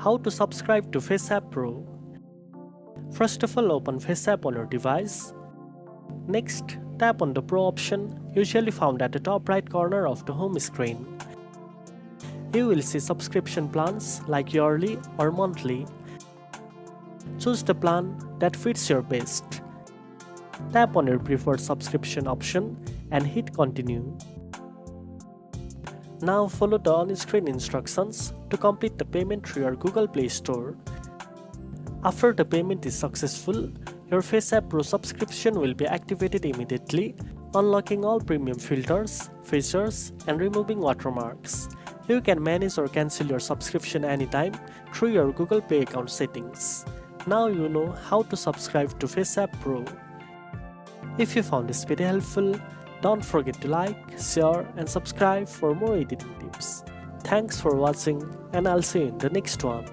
How to subscribe to FaceApp Pro. First of all, open FaceApp on your device. Next, tap on the Pro option, usually found at the top right corner of the home screen. You will see subscription plans like yearly or monthly. Choose the plan that fits your best. Tap on your preferred subscription option and hit continue. Now follow the on-screen instructions to complete the payment through your Google Play Store. After the payment is successful, your FaceApp Pro subscription will be activated immediately, unlocking all premium filters, features, and removing watermarks. You can manage or cancel your subscription anytime through your Google Play account settings. Now you know how to subscribe to FaceApp Pro. If you found this video helpful, don't forget to like, share, and subscribe for more editing tips. Thanks for watching, and I'll see you in the next one.